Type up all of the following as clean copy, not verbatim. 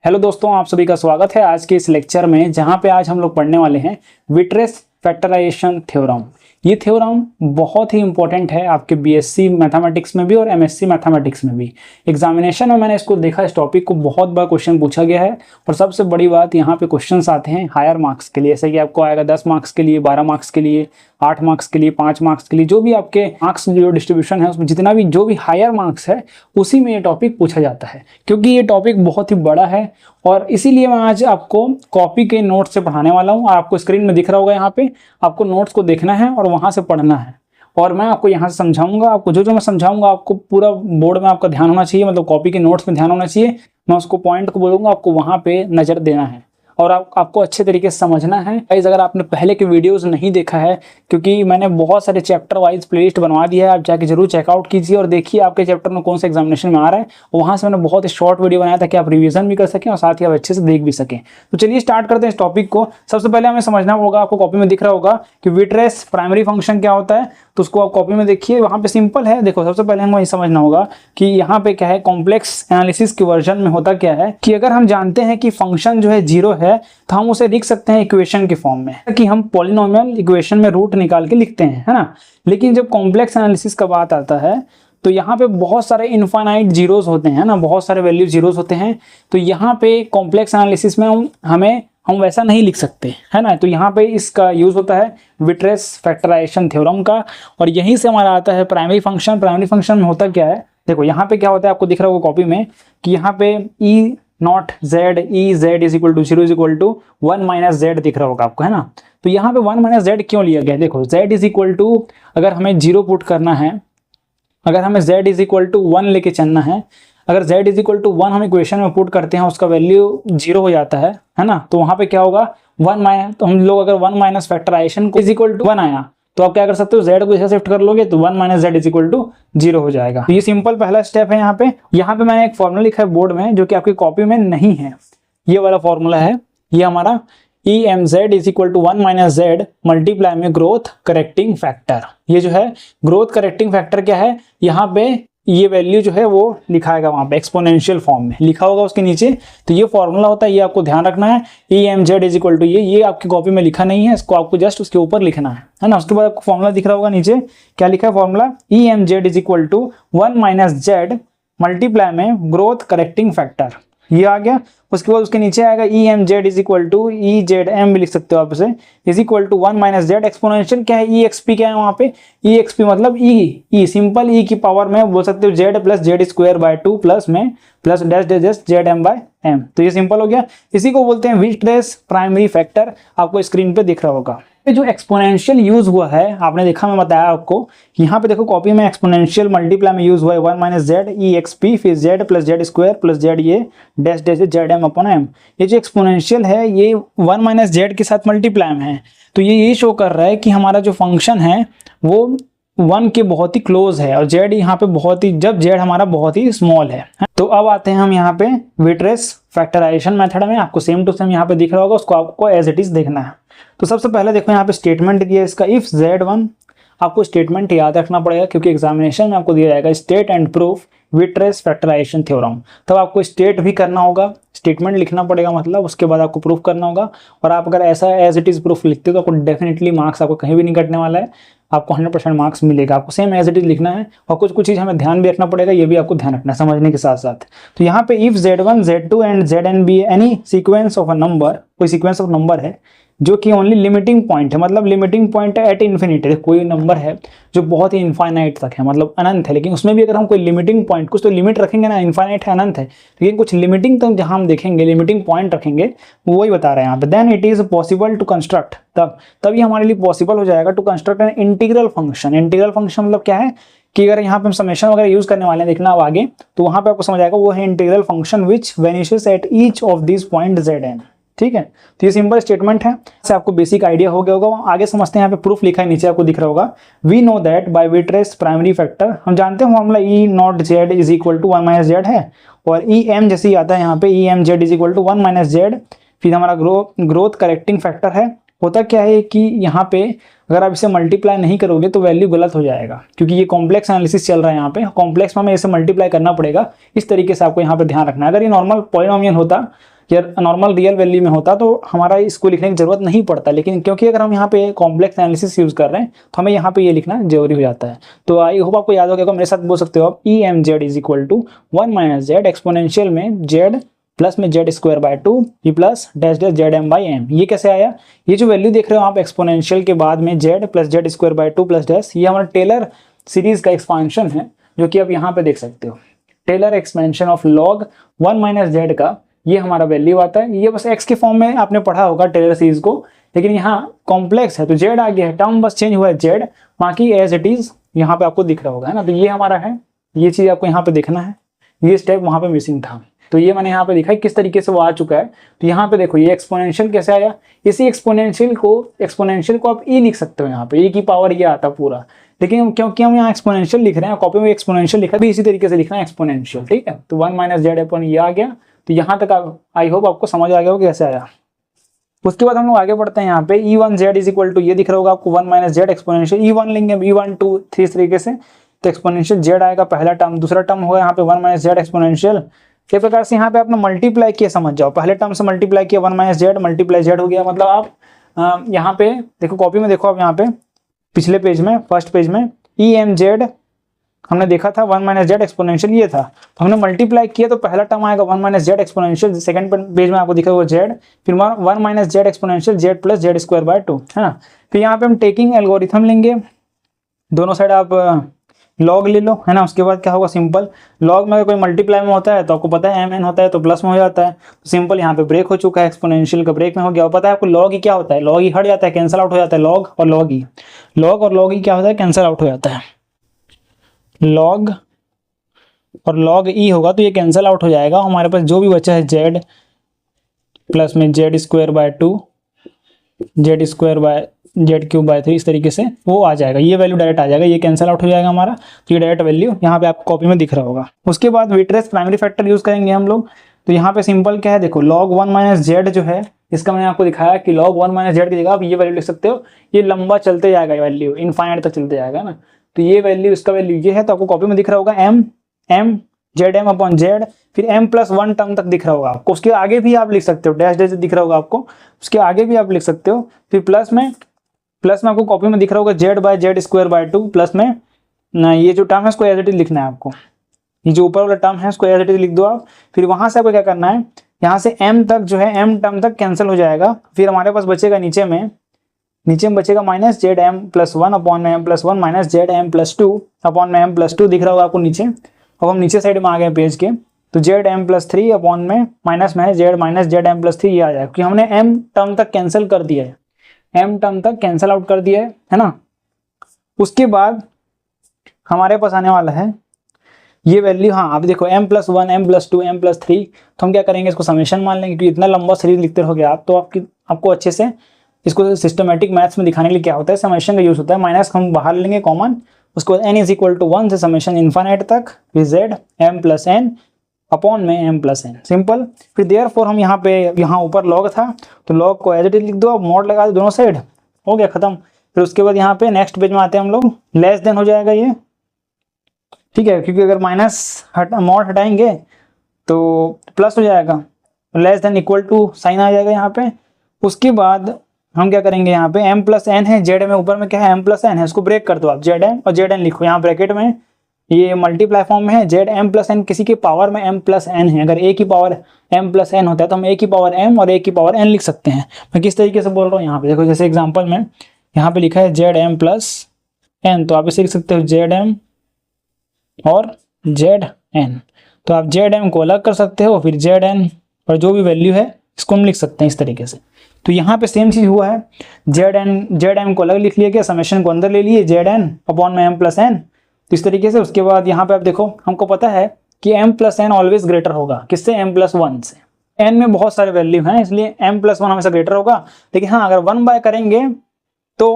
Hello दोस्तों, आप सभी का स्वागत है आज के इस लेक्चर में, जहां पे आज हम लोग पढ़ने वाले हैं विट्रेस फैक्टराइजेशन थ्योरम। ये थ्योरम बहुत ही इंपॉर्टेंट है आपके बीएससी मैथमेटिक्स में भी और एमएससी मैथमेटिक्स में भी। एग्जामिनेशन में मैंने इसको देखा, इस टॉपिक को बहुत बार क्वेश्चन पूछा गया है और सबसे बड़ी बात यहाँ पे क्वेश्चंस आते हैं हायर मार्क्स के लिए। जैसे कि आपको आएगा 10 मार्क्स के लिए, 12 मार्क्स के लिए, 8 मार्क्स के लिए, 5 मार्क्स के लिए, जो भी आपके मार्क्स जो डिस्ट्रीब्यूशन है उसमें जितना भी जो भी हायर मार्क्स है उसी में ये टॉपिक पूछा जाता है, क्योंकि ये टॉपिक बहुत ही बड़ा है। और इसीलिए मैं आज आपको कॉपी के नोट्स से पढ़ाने वाला हूँ। आपको स्क्रीन में दिख रहा होगा, यहाँ पे आपको नोट्स को देखना है और वहाँ से पढ़ना है और मैं आपको यहाँ से समझाऊंगा। आपको जो मैं समझाऊंगा आपको पूरा बोर्ड में आपका ध्यान होना चाहिए, मतलब कॉपी के नोट्स में ध्यान होना चाहिए। मैं उसको पॉइंट को बोलूँगा, आपको वहाँ पे नज़र देना है और आपको अच्छे तरीके से समझना है। गाइस, अगर आपने पहले के वीडियोस नहीं देखा है, क्योंकि मैंने बहुत सारे चैप्टर वाइज प्लेलिस्ट बनवा दिया है, आप जाके जरूर चेकआउट कीजिए और देखिए आपके चैप्टर में कौन सा एग्जामिनेशन में आ रहा है। वहाँ से मैंने बहुत ही शॉर्ट वीडियो बनाया ताकि आप रिवीजन भी कर सकें और साथ ही आप अच्छे से देख भी सकें। तो चलिए स्टार्ट करते हैं इस टॉपिक को। सबसे पहले हमें समझना होगा, आपको कॉपी में दिख रहा होगा कि विट्रेस प्राइमरी फंक्शन क्या होता है, तो उसको आप कॉपी में देखिए। वहाँ पे सिंपल है, देखो सबसे पहले हमें ये समझना होगा कि यहाँ पे क्या है, कॉम्प्लेक्स एनालिसिस के वर्जन में होता क्या है कि अगर हम जानते हैं कि फंक्शन जो है 0 है तो हम उसे लिख सकते हैं इक्वेशन के फॉर्म में, कि हम पॉलिनोमियल इक्वेशन में रूट निकाल के लिखते हैं, है ना। लेकिन जब कॉम्प्लेक्स एनालिसिस का बात आता है तो यहाँ पे बहुत सारे इनफाइनाइट जीरोस होते हैं ना, बहुत सारे वैल्यू जीरोस होते हैं। तो यहाँ पे कॉम्प्लेक्स एनालिसिस में हम वैसा नहीं लिख सकते, है ना। तो यहाँ पे इसका यूज होता है विट्रेस फैक्टराइजेशन थ्योरम का और यहीं से हमारा आता है प्राइमरी फंक्शन। प्राइमरी फंक्शन में होता क्या है, देखो यहाँ पे क्या होता है, आपको दिख रहा होगा कॉपी में कि यहाँ पे E naught Z E Z is equal to 0 is equal to 1 minus Z दिख रहा होगा आपको, है ना। तो यहाँ पे 1 माइनस जेड क्यों लिया गया, देखो जेड इज इक्वल टू, अगर हमें 0 पुट करना है, अगर हमें z इज इक्वल टू 1 लेके चलना है, अगर z इज इक्वल टू 1 हम इक्वेशन में पुट करते हैं, उसका वैल्यू 0 हो जाता है ना। तो वहाँ पे क्या होगा 1 माइनस, तो हम लोग अगर 1 माइनस फैक्टराइजेशन को इज इक्वल टू 1 आया तो आप क्या कर सकते हो, z को इसे शिफ्ट कर लोगे तो 1 minus Z is equal to 0 हो जाएगा। तो ये सिंपल पहला स्टेप है। यहाँ पे मैंने एक फॉर्मूला लिखा है बोर्ड में जो कि आपकी कॉपी में नहीं है। ये वाला फॉर्मूला है, ये हमारा E M Z is equal to 1 minus Z multiply में ग्रोथ करेक्टिंग फैक्टर। ये जो है ग्रोथ करेक्टिंग फैक्टर क्या है, यहाँ पे ये वैल्यू जो है वो लिखाएगा, वहाँ पे एक्सपोनेंशियल फॉर्म में लिखा होगा उसके नीचे। तो ये फॉर्मूला होता है, ये आपको ध्यान रखना है। E M Z is equal to ये आपकी कॉपी में लिखा नहीं है, इसको आपको जस्ट उसके ऊपर लिखना है ना। उसके बाद आपको फॉर्मूला दिख रहा होगा नीचे, क्या लिखा है formula, E M Z is equal to 1 minus Z multiply में ग्रोथ करेक्टिंग फैक्टर, ये आ गया। उसके बाद उसके नीचे आएगा E M Z is equal to E Z M भी लिख सकते हो आप इसे, is equal to 1 minus Z exponential क्या है, ई एक्स पी क्या है वहाँ पे, ई एक्स पी मतलब ई सिंपल ई की पावर में बोल सकते हो Z plus Z square by 2 plus में plus dash dash Z M by M. तो ये सिंपल हो गया। इसी को बोलते हैं विट्रेस प्राइमरी फैक्टर, आपको स्क्रीन पे दिख रहा होगा। जो एक्सपोनेंशियल यूज हुआ है आपने देखा, मैं बताया आपको, यहाँ पे देखो कॉपी में एक्सपोनेंशियल मल्टीप्लाई में यूज हुआ है 1 minus Z E X P फिर Z plus Z square plus Z ये dash dash Z M upon M. ये जो एक्सपोनेंशियल है ये 1 माइनस जेड के साथ मल्टीप्लाई में है, तो ये शो कर रहा है कि हमारा जो फंक्शन है वो 1 के बहुत ही क्लोज है और z यहाँ पे बहुत ही, जब z हमारा बहुत ही स्मॉल है। तो अब आते हैं हम यहाँ पे विट्रेस फैक्टराइजेशन मेथड में। आपको सेम टू सेम यहाँ पे दिख रहा होगा, उसको आपको एज इट इज देखना है। तो सबसे पहले देखो यहाँ पे स्टेटमेंट दिया है इसका, इफ z1, आपको स्टेटमेंट याद रखना पड़ेगा क्योंकि एग्जामिनेशन में आपको दिया जाएगा state and proof Weierstrass factorization theorem. तब आपको स्टेट भी करना होगा, स्टेटमेंट लिखना पड़ेगा, मतलब उसके बाद आपको प्रूफ करना होगा। और आप अगर ऐसा एज इट इज प्रूफ लिखते हो तो आपको डेफिनेटली मार्क्स आपको कहीं भी नहीं कटने वाला है, आपको 100% मार्क्स मिलेगा। आपको सेम एज इट इज लिखना है और कुछ चीज़ हमें ध्यान भी रखना पड़ेगा, ये भी आपको ध्यान रखना है समझने के साथ साथ। तो यहाँ पे if z1 z2 and zn be any sequence of a number, कोई सीक्वेंस ऑफ नंबर है जो कि ओनली लिमिटिंग पॉइंट है, मतलब लिमिटिंग पॉइंट एट इन्फिनिटी, कोई नंबर है जो बहुत ही इनफाइनाइट तक है, मतलब अनंत है, लेकिन उसमें भी अगर हम कोई लिमिटिंग पॉइंट, कुछ तो लिमिट रखेंगे ना, इनफाइनाइट है अनंत है, लेकिन कुछ लिमिटिंग तक जहाँ हम देखेंगे लिमिटिंग पॉइंट रखेंगे, वो वही बता रहे हैं यहाँ पे। Then it is possible to construct, तभी हमारे लिए पॉसिबल हो जाएगा to construct an integral function. Integral function मतलब क्या है कि अगर यहाँ पे हम समेशन वगैरह यूज करने वाले हैं, देखना अब आगे, तो वहाँ पे आपको समझ आएगा वो है integral function which vanishes at each of this point zn। ठीक है, तो ये सिंपल स्टेटमेंट है, इससे आपको बेसिक आइडिया हो गया होगा। आगे समझते हैं, यहाँ पे प्रूफ लिखा है नीचे आपको दिख रहा होगा, we know that by Weierstrass primary factor, हम जानते हैं formula E naught Z is equal to 1 minus Z है, और ई एम जैसे ही आता है यहाँ पे E M Z is equal to 1 minus Z, फिर हमारा ग्रोथ करेक्टिंग फैक्टर है। होता क्या है कि यहाँ पे अगर आप इसे मल्टीप्लाई नहीं करोगे तो वैल्यू गलत हो जाएगा, क्योंकि ये कॉम्प्लेक्स एनालिसिस चल रहा है। यहाँ पे कॉम्प्लेक्स में हमें इसे मल्टीप्लाई करना पड़ेगा, इस तरीके से आपको यहाँ पे ध्यान रखना है। अगर ये नॉर्मल पॉलिनोमियल होता या नॉर्मल रियल वैल्यू में होता तो हमारा इसको लिखने की जरूरत नहीं पड़ता, लेकिन क्योंकि अगर हम यहाँ पे कॉम्प्लेक्स एनालिसिस यूज कर रहे हैं तो हमें यहाँ पे ये लिखना जरूरी हो जाता है। तो आई होप आपको याद हो गया, मेरे साथ बोल सकते हो आप E M Z is equal to 1 minus Z exponential में जेड प्लस में Z square by 2 E plus dash dash Z M by M. ये कैसे आया, ये जो वैल्यू देख रहे हो आप एक्सपोनेंशियल के बाद में Z plus Z square by 2 plus dash, ये हमारा टेलर सीरीज का एक्सपांशन है जो कि आप यहाँ पे देख सकते हो। Taylor expansion of log 1 minus Z का ये हमारा वैल्यू आता है। ये बस एक्स के फॉर्म में आपने पढ़ा होगा टेलर सीरीज को, लेकिन यहाँ कॉम्प्लेक्स है तो जेड आ गया है, टर्म बस चेंज हुआ है जेड, बाकी एज इट इज यहाँ पे आपको दिख रहा होगा, है ना। तो ये हमारा है, ये चीज आपको यहाँ पे देखना है, ये स्टेप वहां पे मिसिंग था, तो ये मैंने यहाँ पे दिखा किस तरीके से वो आ चुका है। तो यहाँ पे देखो ये एक्सपोनेंशियल कैसे आया, इसी एक्सपोनेंशियल को आप ई लिख सकते हो, यहाँ पे ई की पावर ये आता पूरा, लेकिन क्योंकि हम यहाँ एक्सपोनेंशियल लिख रहे हैं, कॉपी में एक्सपोनेंशियल लिखा भी इसी तरीके से लिखना है एक्सपोनेंशियल, ठीक है। तो 1 माइनस जेड अपन ये आ गया। तो यहाँ तक आई होप आपको समझ आ गया हो कैसे आया। उसके बाद हम लोग आगे बढ़ते हैं, यहाँ पे E1Z इज इक्वल टू ये दिख रहा होगा आपको 1 माइनस जेड एक्सपोनेंशियल E1 लेंगे, E1 2 3 इस तरीके से, तो एक्सपोनेंशियल जेड आएगा पहला टर्म, दूसरा टर्म होगा यहाँ पे 1 माइनस जेड एक्सपोनेंशियल। इस प्रकार से यहाँ पे आपने मल्टीप्लाई किया, समझ जाओ, पहले टर्म से मल्टीप्लाई किया 1 माइनस जेड मल्टीप्लाई जेड हो गया। मतलब आप यहाँ पे देखो, कॉपी में देखो आप यहाँ पे पिछले पेज में फर्स्ट पेज में EMZ हमने देखा था 1 माइनस जेड एक्सपोनेंशियल ये था, तो हमने मल्टीप्लाई किया तो पहला टर्म आएगा 1 minus Z exponential, second page में आपको दिखा हुआ जेड, फिर 1 minus Z exponential Z plus Z square by 2, है ना। फिर यहाँ पे हम टेकिंग एल्गोरिथम लेंगे, दोनों साइड आप लॉग ले लो, है ना। उसके बाद क्या होगा, सिंपल लॉग में अगर कोई मल्टीप्लाई में होता है तो आपको पता है mn होता है तो प्लस में हो जाता है, तो सिंपल यहाँ पे ब्रेक हो चुका है, एक्सपोनेंशियल का ब्रेक में हो गया। और पता है आपको लॉग ही क्या होता है, लॉग ही हट जाता है, कैंसिल आउट हो जाता है, लॉग और लॉग ही क्या होता है, कैंसिल आउट हो जाता है। लॉग और लॉग ई होगा तो ये कैंसिल आउट हो जाएगा, हमारे पास जो भी बचा है जेड प्लस में Z square by 2 Z square bye Z cube by 3 इस तरीके से वो आ जाएगा, ये वैल्यू डायरेक्ट आ जाएगा, ये कैंसिल आउट हो जाएगा हमारा। तो ये डायरेक्ट वैल्यू यहाँ पे आपको कॉपी में दिख रहा होगा। उसके बाद विट्रेस प्राइमरी फैक्टर यूज करेंगे हम लोग। तो यहाँ पे सिंपल क्या है, देखो लॉग 1 माइनस जेड जो है, इसका मैंने आपको दिखाया कि लॉग 1 माइनस जेड की जगह आप ये वैल्यू लिख सकते हो, ये लंबा चलते जाएगा, वैल्यू इनफाइनाइट तक चलते जाएगा ना। तो ये वैल्यू, इसका वैल्यू ये है, तो आपको कॉपी में दिख रहा होगा M Z M upon Z, फिर m+1 टर्म तक दिख रहा होगा आपको। उसके आगे भी आप लिख सकते हो, डैश डैश दिख रहा होगा आपको, उसके आगे भी आप लिख सकते हो। फिर प्लस में आपको कॉपी में दिख रहा होगा Z by Z square by 2, plus में ना ये जो टर्म है इसको एज इट इज लिखना है आपको, ये जो ऊपर वाला टर्म है इसको एज इट इज लिख दो आप। फिर वहां से आपको क्या करना है, यहाँ से m तक जो है m टर्म तक कैंसिल हो जाएगा, फिर हमारे पास बचेगा नीचे में बचेगा माइनस जेड m+1 अपॉन में m+1 minus Z m+2 upon में m+2 दिख रहा होगा आपको नीचे। अब हम नीचे साइड में आ गए पेज के, तो जेड m+3 अपॉन में माइनस में जेड माइनस जेड m+3 ये आ जाएगा, क्योंकि हमने m टर्म तक कैंसिल कर दिया है, m टर्म तक कैंसिल आउट कर दिया है ना। उसके बाद हमारे पास आने वाला है ये वैल्यू, हाँ आप देखो m+1 m+2 m+3, तो हम क्या करेंगे, इसको समेशन मान लेंगे, क्योंकि इतना लंबा सीरीज लिखते रहोगे आप तो आपको अच्छे से इसको सिस्टमेटिक मैथ्स में दिखाने के लिए क्या होता है, समेशन का यूज होता है। माइनस हम बाहर लेंगे कॉमन, उसके बाद n इज इक्वल टू 1 से समेशन इनफाइनाइट तक, फिर z m+n अपॉन में m+n, सिंपल। फिर देयरफॉर हम यहाँ ऊपर लॉग था तो लॉग को एज इट इज लिख दो, अब मॉड लगा दो दोनों साइड, हो गया खत्म। फिर उसके बाद यहाँ पे नेक्स्ट पेज में आते हैं हम लोग, लेस देन हो जाएगा ये, ठीक है, क्योंकि अगर माइनस मॉड हटाएंगे तो प्लस हो जाएगा, less than equal to sign आ जाएगा यहाँ पे। उसके बाद हम क्या करेंगे, यहाँ पे m+n है, जेड में ऊपर में क्या है m+n है, उसको ब्रेक कर दो आप, जेड एम और जेड एन लिखो यहाँ ब्रैकेट में, ये मल्टीप्लाई फॉर्म में है, जेड m+n किसी की पावर में m+n है, अगर a की पावर m+n होता है तो हम a की पावर m और a की पावर n लिख सकते हैं। मैं किस तरीके से बोल रहा हूँ यहाँ पे देखो, जैसे एग्जांपल में यहाँ पे लिखा है जेड m+n, तो आप इसे लिख सकते हो जेड m और जेड n, तो आप जेड m को अलग कर सकते हो, फिर जेड n और जो भी वैल्यू है इसको हम लिख सकते हैं इस तरीके से। तो यहाँ पे सेम चीज हुआ है, जेड एम को अलग लिख लिया गया, समेशन को अंदर ले लिए, जेड एन अपॉन में m+n, तो इस तरीके से। उसके बाद यहाँ पे आप देखो, हमको पता है कि m+n ऑलवेज ग्रेटर होगा, किससे, m+1 से। n में बहुत सारे वैल्यू हैं इसलिए m+1 हमेशा ग्रेटर होगा, लेकिन हाँ अगर 1 बाय करेंगे तो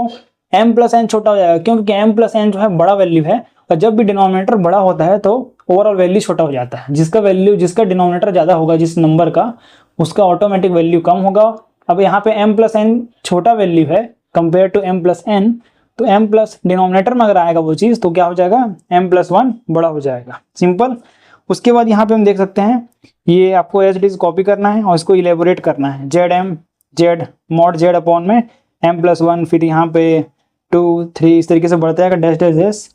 m+n छोटा हो जाएगा, क्योंकि m+n जो है बड़ा वैल्यू है, और जब भी डिनोमिनेटर बड़ा होता है तो ओवरऑल वैल्यू छोटा हो जाता है। जिसका डिनोमिनेटर ज्यादा होगा जिस नंबर का, उसका ऑटोमेटिक वैल्यू कम होगा। अब यहाँ पे m+n छोटा वैल्यू है कंपेयर टू m+n, तो m+ डिनोमिनेटर में अगर आएगा वो चीज तो क्या हो जाएगा, m+1 बड़ा हो जाएगा, सिंपल। उसके बाद यहाँ पे हम देख सकते हैं ये आपको एज इट इज कॉपी करना है और इसको इलेबोरेट करना है। Z M Z mod Z upon में m+1, फिर यहाँ पे 2 3 इस तरीके से बढ़ता जाएगा डैश डैश डैश।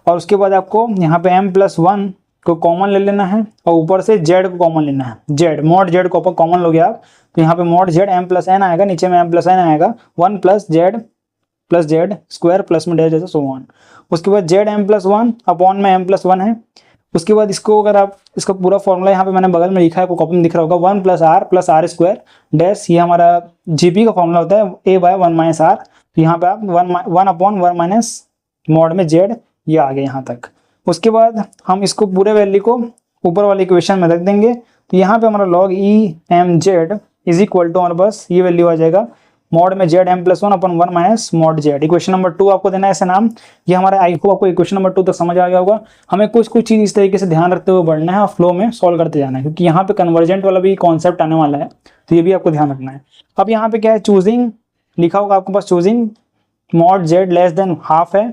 और उसके बाद आपको यहाँ पे m+1 को कॉमन ले लेना है और ऊपर से z को कॉमन लेना है। जेड मॉड जेड को कॉमन लोगे आप तो यहाँ पे मॉड जेड m+n आएगा, नीचे में m+n आएगा 1 + z स्क्वायर प्लस में डैश जैसे सो ऑन। उसके बाद जेड m+1 अपॉन में m+1 है। उसके बाद इसको अगर आप इसका पूरा फॉर्मूला यहाँ पे मैंने बगल में लिखा है, आपको कॉपी में दिख रहा होगा 1 + r स्क्वायर डैश, ये हमारा जीपी का फॉर्मूला होता है a/1 - r। तो यहाँ पे आप 1/1 - मॉड में जेड ये आ गया यहाँ तक। उसके बाद हम इसको पूरे वैल्यू को ऊपर वाले इक्वेशन में रख देंगे। तो यहाँ पे हमारा log EMZ is equal to, और बस ये वैल्यू आ जाएगा मॉड में जेड m+1 अपॉन 1 - मॉड जेड। इक्वेशन नंबर 2 आपको देना है ऐसे नाम। ये हमारा आई होप आपको इक्वेशन नंबर 2 तक समझ आ गया होगा। हमें कुछ चीज़ इस तरीके से ध्यान रखते हुए बढ़ना है और फ्लो में सॉल्व करते जाना है, क्योंकि यहाँ पे कन्वर्जेंट वाला भी कॉन्सेप्ट आने वाला है, तो ये भी आपको ध्यान रखना है। अब यहाँ पे क्या है, चूजिंग लिखा होगा आपके पास, choosing mod Z less than half है।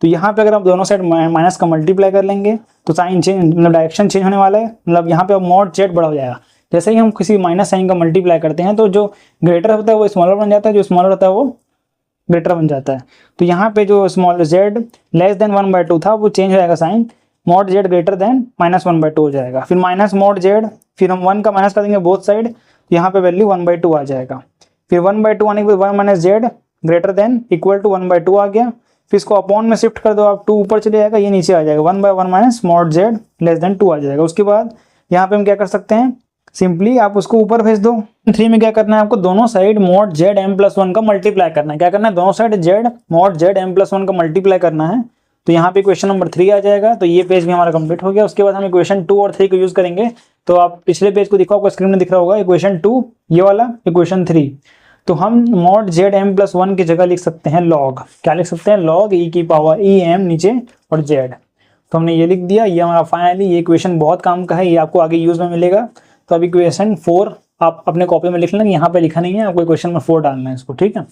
तो यहाँ पे अगर आप दोनों साइड माइनस का मल्टीप्लाई कर लेंगे तो साइन चेंज, मतलब डायरेक्शन चेंज होने वाला है, मतलब यहाँ पे मॉड जेड बड़ा हो जाएगा। जैसे ही हम किसी माइनस साइन का मल्टीप्लाई करते हैं तो जो ग्रेटर होता है वो स्मॉलर बन जाता है, जो स्मॉलर होता है वो ग्रेटर बन जाता है। तो यहाँ पे जो स्मॉल जेड लेस देन 1/2 था वो चेंज हो जाएगा sign, mod Z greater than -1/2 हो जाएगा। फिर माइनस मॉड जेड, फिर हम 1 का माइनस कर देंगे बोथ साइड, यहाँ पे वैल्यू 1/2 आ जाएगा। फिर 1/2 आने के बाद 1 - Z greater than equal to 1/2 आ गया। फिर इसको अपॉन में शिफ्ट कर दो आप, 2 ऊपर चले जाएगा, ये नीचे आ जाएगा 1/1 - मॉड जेड लेस देन 2 आ जाएगा। उसके बाद यहाँ पे हम क्या कर सकते हैं, सिंपली आप उसको ऊपर भेज दो। 3 में क्या करना है आपको, दोनों साइड मॉड जेड m+1 का मल्टीप्लाई करना है। क्या करना है, दोनों side Z mod Z m+1 का मल्टीप्लाई करना है। तो यहाँ पे इक्वेशन नंबर 3 आ जाएगा। तो ये पेज भी हमारा कंप्लीट हो गया। उसके बाद हम इक्वेशन 2 और 3 को यूज करेंगे। तो आप पिछले पेज को दिखाओ, आपको स्क्रीन में दिख रहा होगा इक्वेशन 2 ये वाला, इक्वेशन 3। तो हम मॉड जेड m+1 की जगह लिख सकते हैं लॉग, क्या लिख सकते हैं, लॉग e नीचे और जेड। तो हमने ये लिख दिया। ये हमारा फाइनली ये इक्वेशन बहुत काम का है, ये आपको आगे यूज में मिलेगा। तो अब इक्वेशन 4 आप अपने कॉपी में लिख लेंगे, यहाँ पे लिखा नहीं है, आपको इक्वेशन में 4 डालना है इसको, ठीक है।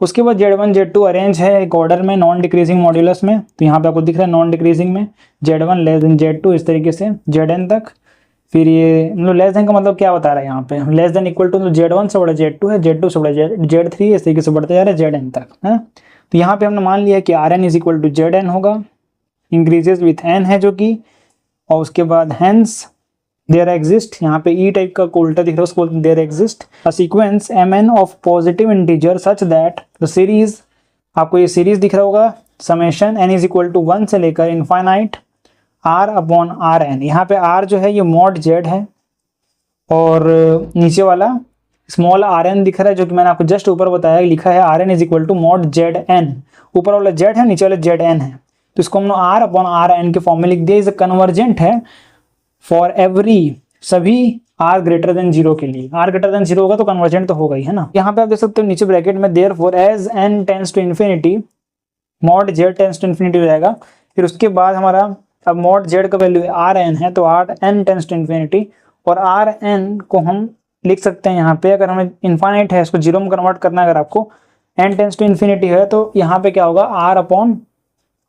उसके बाद Z1 Z2 अरेंज है एक ऑर्डर में नॉन डिक्रीजिंग मॉड्यूलस में। तो यहाँ पे आपको दिख रहा है नॉन डिक्रीजिंग में Z1 लेस देन Z2 इस तरीके से Zn तक। फिर ये मतलब लेस देन का मतलब क्या बता रहा है, यहाँ पे less than equal to Z1 से बड़ा Z2 है, Z2 से बड़ा Z3 इस तरीके से बढ़ते जा रहा है Zn तक है। तो यहाँ पे हमने मान लिया कि Rn is equal to Zn होगा, इंक्रीजेज विथ n है जो कि, और उसके बाद हेंस देयर एग्जिस्ट, यहाँ पे ई टाइप का उल्टा दिख रहा है उसको there exist a sequence mn of positive integer such that the series, आपको ये सीरीज दिख रहा होगा, summation n is equal to 1 से लेकर इनफाइनाइट r/rn। यहाँ पे r जो है ये मॉड जेड है और नीचे वाला स्मॉल rn दिख रहा है, जो कि मैंने आपको जस्ट ऊपर बताया, लिखा है rn is equal to mod zn। ऊपर वाला z है, नीचे वाला zn है, तो इसको हमने r/rn के फॉर्म में लिख दिया। इसे कन्वर्जेंट है फॉर एवरी, सभी r ग्रेटर देन 0 के लिए। r ग्रेटर देन 0 होगा तो कन्वर्जेंट तो होगा ही, है ना। यहाँ पे आप देख सकते हो नीचे ब्रैकेट में therefore as n tends to infinity mod z tends to infinity हो जाएगा। फिर उसके बाद हमारा अब मॉड z का वैल्यू rn है, तो rn टेंड्स टू इन्फिनिटी, और rn को हम लिख सकते हैं यहाँ पे, अगर हमें इन्फाइनाइट है इसको 0 में कन्वर्ट करना है, अगर आपको n टेंड्स टू इन्फिनिटी है तो यहाँ पे क्या होगा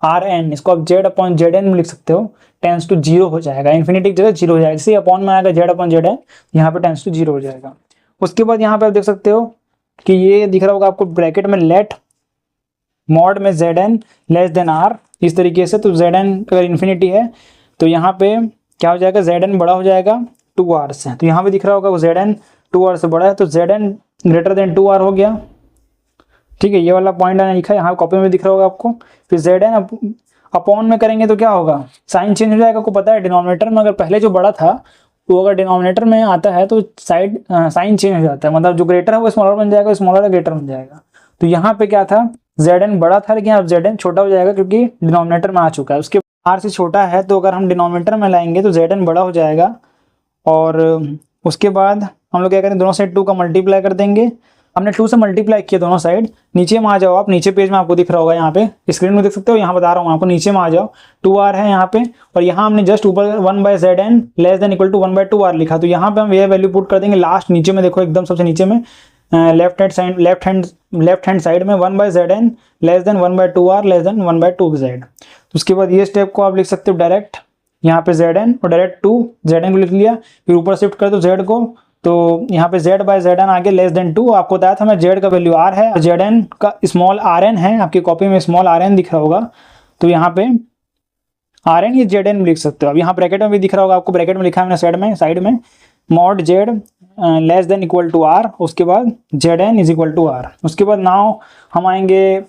r/rn, इसको आप z/zn में लिख सकते हो, टेंस टू 0 हो जाएगा, इन्फिनिटी की जगह 0 हो जाएगा। जैसे अपॉन में आएगा z/zn, यहाँ पे टेंस टू 0 हो जाएगा। उसके बाद यहाँ पे आप देख सकते हो कि ये दिख रहा होगा आपको ब्रैकेट में लेट मॉड में zn लेस देन r इस तरीके से। तो zn अगर इन्फिनिटी है तो यहाँ पे क्या हो जाएगा, zn बड़ा हो जाएगा 2r से। तो यहाँ पे दिख रहा होगा zn 2r से बड़ा है, तो zn ग्रेटर देन 2r हो गया, ठीक है। ये वाला पॉइंट मैंने लिखा है, यहाँ कॉपी में दिख रहा होगा आपको। फिर zn अपॉन में करेंगे तो क्या होगा, साइन चेंज हो जाएगा। आपको पता है डिनोमिनेटर में अगर पहले जो बड़ा था वो अगर डिनोमिनेटर में आता है तो साइन चेंज हो जाता है, मतलब जो ग्रेटर है वो स्मॉलर बन जाएगा, स्मॉलर ग्रेटर बन जाएगा। तो यहाँ पे क्या था, zn बड़ा था लेकिन अब zn छोटा हो जाएगा क्योंकि डिनोमिनेटर में आ चुका है। उसके r से छोटा है तो अगर हम डिनोमिनेटर में लाएंगे तो zn बड़ा हो जाएगा। और उसके बाद हम लोग क्या करें, दोनों साइड 2 का मल्टीप्लाई कर देंगे। हमने 2 से मल्टीप्लाई किया दोनों साइड। नीचे में आ जाओ आप, नीचे पेज में आपको दिख रहा होगा, यहाँ पे स्क्रीन में देख सकते हो, यहाँ बता रहा हूँ आपको, नीचे में आ जाओ, 2r है यहाँ पे, और यहाँ हमने जस्ट ऊपर 1/zn less than equal to 1/2r लिखा। तो यहाँ पे हम ये वैल्यू पुट कर देंगे लास्ट नीचे में, देखो एकदम सबसे नीचे में लेफ्ट हैंड साइड में 1/zn less than 1/2r less than 1/2z। तो उसके बाद ये स्टेप को आप लिख सकते हो डायरेक्ट यहाँ पे Zn और डायरेक्ट 2 Zn को लिख लिया, फिर ऊपर शिफ्ट कर दो Z को, तो यहाँ पे Z बाय Zn आगे लेस देन 2, आपको बताया था मैं Z का वैल्यू R है, Zn का स्मॉल Rn है, आपकी कॉपी में स्मॉल Rn दिख रहा होगा, तो यहाँ पे Rn ये Zn लिख सकते हो। अब यहाँ ब्रैकेट में भी दिख रहा होगा आपको, ब्रैकेट में लिखा है मैंने साइड में mod Z less than equal to R, उसके बाद Zn is equal to R। उसके बाद नाउ हम आएंगे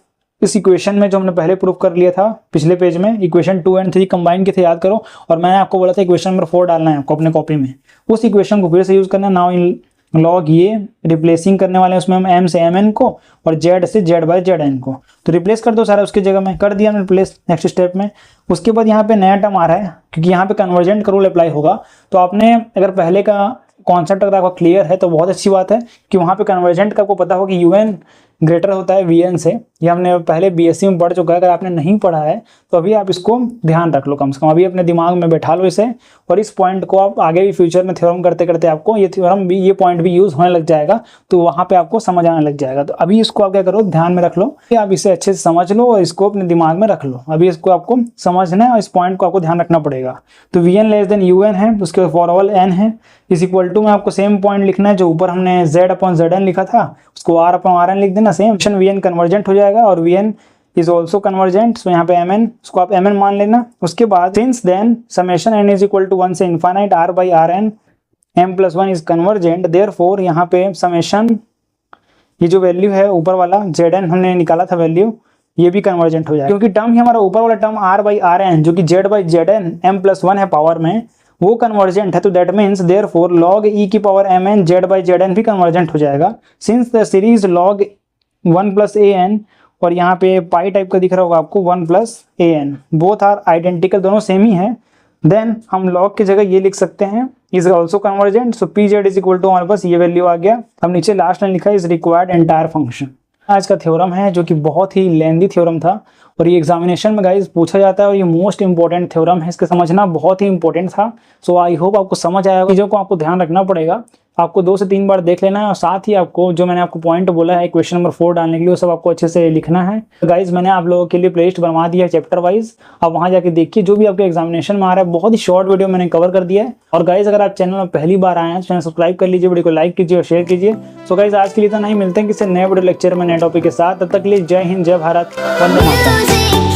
इस इक्वेशन में जो हमने पहले प्रूव कर लिया था पिछले पेज में, इक्वेशन 2 और 3 कंबाइन के थे, याद करो। और मैंने आपको बोला था इक्वेशन नंबर 4 डालना है आपको अपने कॉपी में, उस इक्वेशन को फिर से यूज करना है। नाउ इन लॉग ये रिप्लेसिंग करने वाले हैं उसमें हम m से mn को और z से z बाय zn को, तो रिप्लेस कर दो सारा उसकी जगह में, कर दिया हमने रिप्लेस नेक्स्ट स्टेप में। उसके बाद यहाँ पे नया टर्म आ रहा है, क्योंकि यहाँ पे कन्वर्जेंट का रूल अप्लाई होगा, तो आपने अगर पहले का कॉन्सेप्ट अगर आपका क्लियर है तो बहुत अच्छी बात है कि वहाँ पे कन्वर्जेंट का आपको पता हो कि un ग्रेटर होता है Vn से, ये हमने पहले बीएससी में पढ़ चुका है। अगर आपने नहीं पढ़ा है तो अभी आप इसको ध्यान रख लो, कम से कम अभी अपने दिमाग में बैठा लो इसे, और इस पॉइंट को आप आगे भी फ्यूचर में थ्योरम करते करते आपको ये थ्योरम भी, ये पॉइंट भी यूज होने लग जाएगा, तो वहाँ पे आपको समझ आने लग जाएगा। तो अभी इसको आप क्या करो, ध्यान में रख लो, आप इसे अच्छे से समझ लो और इसको अपने दिमाग में रख लो। अभी इसको आपको समझना है और इस पॉइंट को आपको ध्यान रखना पड़ेगा। तो Vn लेस देन Un है, उसके बाद फॉर ऑल n है, इज इक्वल टू में आपको सेम पॉइंट लिखना है जो ऊपर हमने Z अपॉन Zn लिखा था, उसको R अपॉन Rn लिख देना, सेम Vn कन्वर्जेंट हो जाएगा और Vn इज ऑल्सो कन्वर्जेंट, सो यहाँ पे Mn, उसको आप Mn मान लेना। उसके बाद since then summation n is equal to 1 से infinite R by Rn m plus 1 is convergent, therefore यहाँ पे समेशन ये जो वैल्यू है ऊपर वाला Zn हमने निकाला था वैल्यू, ये भी कन्वर्जेंट हो जाएगा, क्योंकि टर्म ही हमारा ऊपर वाला टर्म R बाई Rn जो कि Z by Zn m plus 1 है पावर में, वो कन्वर्जेंट है, तो that means therefore log e की power mn Z by Zn भी कन्वर्जेंट हो जाएगा। Since the series log 1 plus an और यहाँ पे पाई टाइप का दिख रहा होगा आपको 1 plus an, both are identical, दोनों सेम ही है, देन हम log की जगह ये लिख सकते हैं is also convergent, so pz is equal to हमारे पास ये वैल्यू आ गया। अब नीचे लास्ट में लिखा है इज रिक्वायर्ड एंटायर फंक्शन। आज का थ्योरम है जो कि बहुत ही लेंदी थ्योरम था और ये एग्जामिनेशन में गाइस पूछा जाता है और ये मोस्ट इंपॉर्टेंट थ्योरम है, इसके समझना बहुत ही इंपॉर्टेंट था। सो आई होप आपको समझ आया होगा। चीज़ों को आपको ध्यान रखना पड़ेगा, आपको 2 से 3 बार देख लेना है और साथ ही आपको जो मैंने आपको पॉइंट बोला है क्वेश्चन नंबर 4 डालने के लिए वो सब आपको अच्छे से लिखना है। गाइज मैंने आप लोगों के लिए प्लेलिस्ट बनवा दिया है चैप्टर वाइज, आप वहाँ जाके देखिए जो भी आपके एग्जामिनेशन में आ रहा है, बहुत ही शॉर्ट वीडियो मैंने कवर कर दिया है। और गाइज अगर आप चैनल में पहली बार आए हैं तो चैनल सब्सक्राइब कर लीजिए, वीडियो को लाइक कीजिए और शेयर कीजिए। सो गाइज आज के लिए इतना नहीं, मिलते हैं किसी नए वीडियो लेक्चर में नए टॉपिक के साथ, तब तक के लिए जय हिंद, जय भारत, वंदे मातरम।